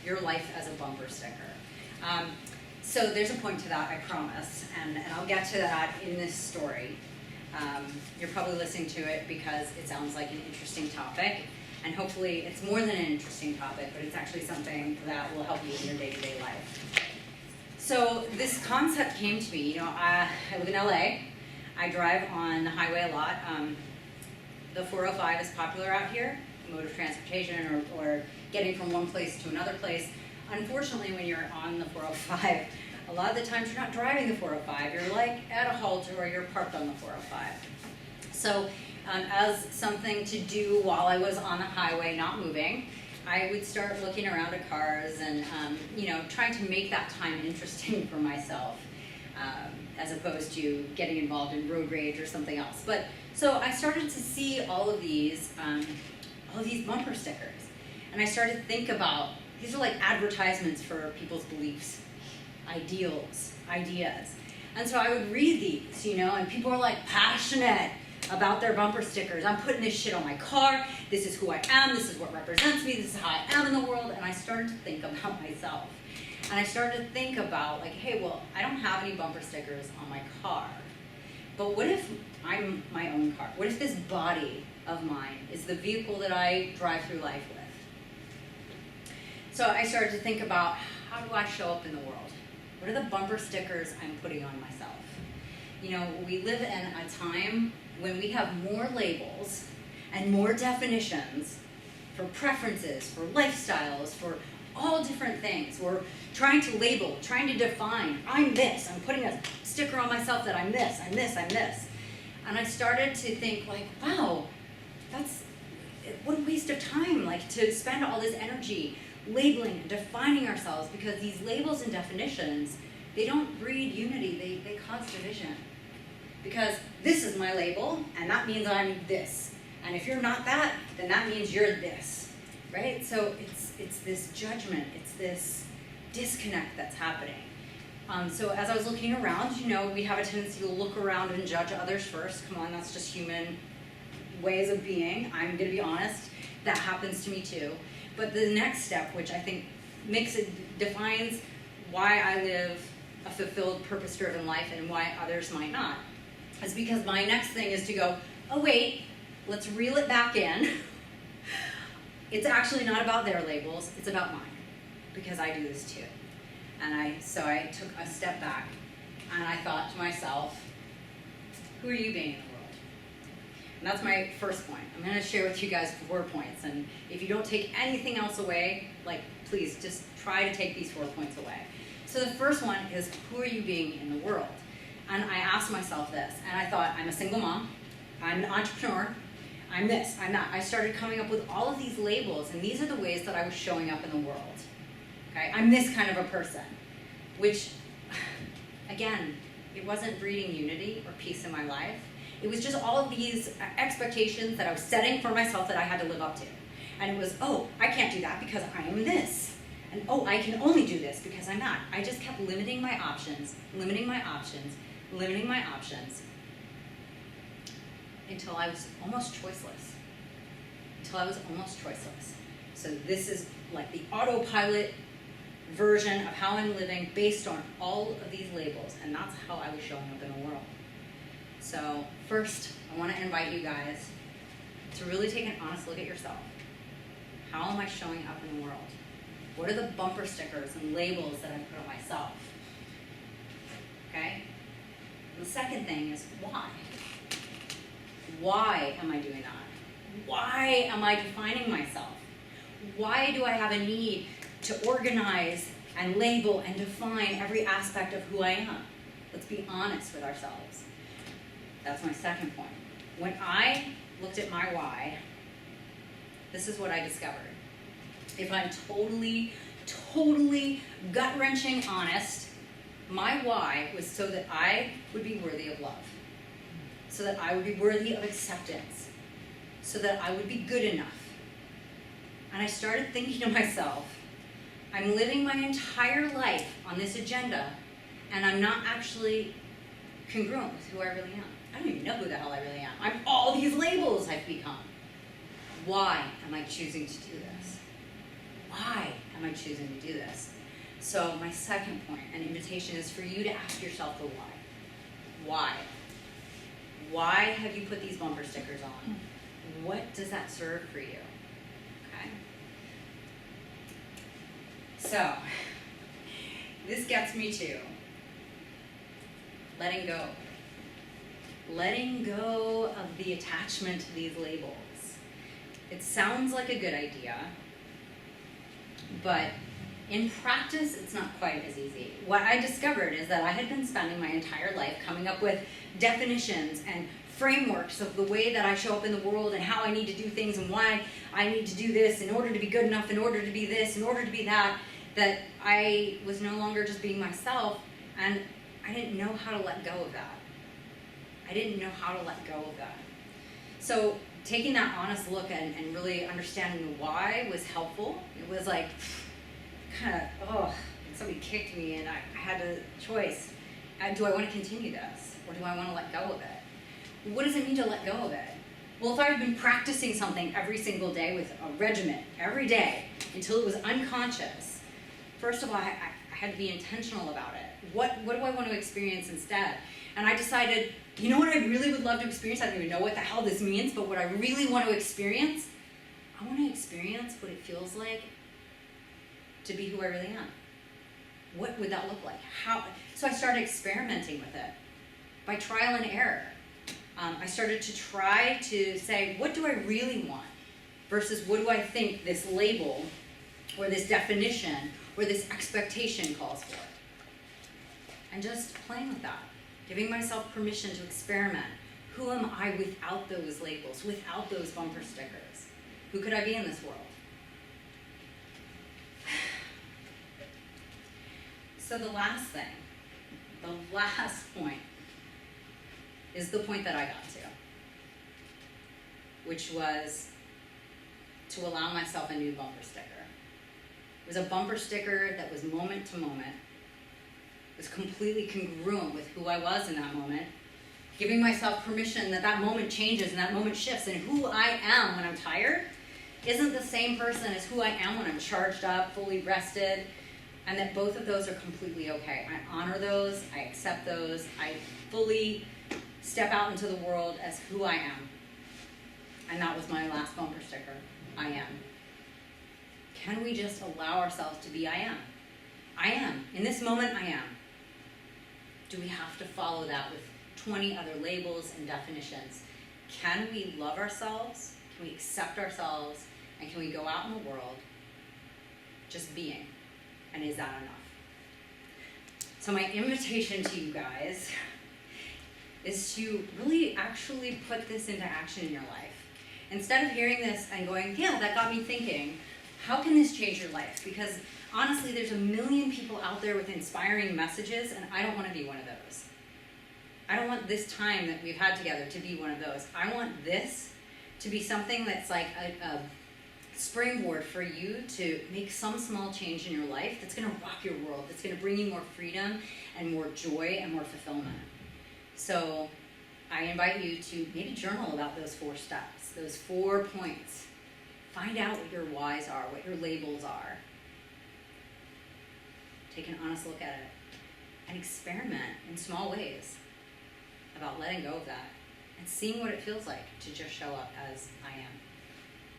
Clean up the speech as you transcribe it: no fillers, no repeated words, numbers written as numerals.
your life as a bumper sticker. So there's a point to that, I promise, and I'll get to that in this story. You're probably listening to it because it sounds like an interesting topic, and hopefully it's more than an interesting topic, but it's actually something that will help you in your day-to-day life. So this concept came to me. I live in LA. I drive on the highway a lot. The 405 is popular out here, mode of transportation or getting from one place to another place. Unfortunately, when you're on the 405, a lot of the times you're not driving the 405. You're like at a halt or you're parked on the 405. So as something to do while I was on the highway not moving, I would start looking around at cars and trying to make that time interesting for myself, as opposed to getting involved in road rage or something else. But so I started to see all of these bumper stickers, and I started to think about, these are like advertisements for people's beliefs, ideals, ideas. And so I would read these, and people are like passionate about their bumper stickers. I'm putting this shit on my car. This is who I am. This is what represents me. This is how I am in the world. And I started to think about myself. And I started to think about, like, hey, well, I don't have any bumper stickers on my car. But what if I'm my own car? What if this body of mine is the vehicle that I drive through life with? So I started to think about, how do I show up in the world? What are the bumper stickers I'm putting on myself? We live in a time when we have more labels and more definitions for preferences, for lifestyles, for all different things. We're trying to label, trying to define, I'm this. I'm putting a sticker on myself that I'm this, I'm this, I'm this. And I started to think, like, wow, what a waste of time, like, to spend all this energy labeling and defining ourselves, because these labels and definitions, they don't breed unity, they cause division. Because this is my label, and that means I'm this. And if you're not that, then that means you're this, right? So it's this judgment, it's this disconnect that's happening. So as I was looking around, we have a tendency to look around and judge others first. Come on, that's just human ways of being. I'm gonna be honest, that happens to me too. But the next step, which I think defines why I live a fulfilled, purpose-driven life and why others might not, is because my next thing is to go, oh wait, let's reel it back in. It's actually not about their labels, it's about mine, because I do this too. And so I took a step back and I thought to myself, who are you being in the world? And that's my first point. I'm gonna share with you guys 4 points, and if you don't take anything else away, like, please just try to take these 4 points away. So the first one is, who are you being in the world? And I asked myself this, and I thought, I'm a single mom, I'm an entrepreneur, I'm this, I'm that. I started coming up with all of these labels, and these are the ways that I was showing up in the world. Okay, I'm this kind of a person, which, again, it wasn't breeding unity or peace in my life. It was just all of these expectations that I was setting for myself that I had to live up to. And it was, oh, I can't do that because I am this. And oh, I can only do this because I'm that. I just kept limiting my options, limiting my options, limiting my options, until I was almost choiceless. So this is like the autopilot version of how I'm living based on all of these labels, and that's how I was showing up in the world. So first, I want to invite you guys to really take an honest look at yourself. How am I showing up in the world? What are the bumper stickers and labels that I put on myself? Okay? And the second thing is why? Why am I doing that? Why am I defining myself? Why do I have a need to organize and label and define every aspect of who I am? Let's be honest with ourselves. That's my second point. When I looked at my why, this is what I discovered. If I'm totally gut-wrenching honest, my why was so that I would be worthy of love, so that I would be worthy of acceptance, so that I would be good enough. And I started thinking to myself, I'm living my entire life on this agenda, and I'm not actually congruent with who I really am. I don't even know who the hell I really am. I'm all these labels I've become. Why am I choosing to do this? Why am I choosing to do this? So my second point, an invitation, is for you to ask yourself the why. Why? Why have you put these bumper stickers on? What does that serve for you? Okay. So, this gets me to letting go. Letting go of the attachment to these labels. It sounds like a good idea, but in practice, it's not quite as easy. What I discovered is that I had been spending my entire life coming up with definitions and frameworks of the way that I show up in the world and how I need to do things and why I need to do this in order to be good enough, in order to be this, in order to be that I was no longer just being myself, and I didn't know how to let go of that. I didn't know how to let go of that. So taking that honest look and really understanding the why was helpful. It was like, kind of, somebody kicked me and I had a choice. Do I want to continue this? Or do I want to let go of it? What does it mean to let go of it? Well, if I've been practicing something every single day with a regimen, every day, until it was unconscious, first of all, I had to be intentional about it. What do I want to experience instead? And I decided, you know what I really would love to experience? I don't even know what the hell this means, but what I really want to experience, I want to experience what it feels like to be who I really am. What would that look like? So I started experimenting with it by trial and error. I started to try to say, what do I really want? Versus what do I think this label or this definition or this expectation calls for? And just playing with that. Giving myself permission to experiment. Who am I without those labels, without those bumper stickers? Who could I be in this world? So the last thing, the last point, is the point that I got to, which was to allow myself a new bumper sticker. It was a bumper sticker that was moment to moment, was completely congruent with who I was in that moment, giving myself permission that that moment changes and that moment shifts, and who I am when I'm tired isn't the same person as who I am when I'm charged up, fully rested, and that both of those are completely okay. I honor those, I accept those, I fully step out into the world as who I am. And that was my last bumper sticker, I am. Can we just allow ourselves to be I am? I am. In this moment, I am. Do we have to follow that with 20 other labels and definitions? Can we love ourselves? Can we accept ourselves? And can we go out in the world just being? And is that enough? So my invitation to you guys is to really actually put this into action in your life. Instead of hearing this and going, yeah, that got me thinking, how can this change your life? Because honestly, there's a million people out there with inspiring messages, and I don't want to be one of those. I don't want this time that we've had together to be one of those. I want this to be something that's like a springboard for you to make some small change in your life that's going to rock your world, that's going to bring you more freedom and more joy and more fulfillment. So I invite you to maybe journal about those 4 steps, those 4 points. Find out what your whys are, what your labels are. Take an honest look at it and experiment in small ways about letting go of that and seeing what it feels like to just show up as I am.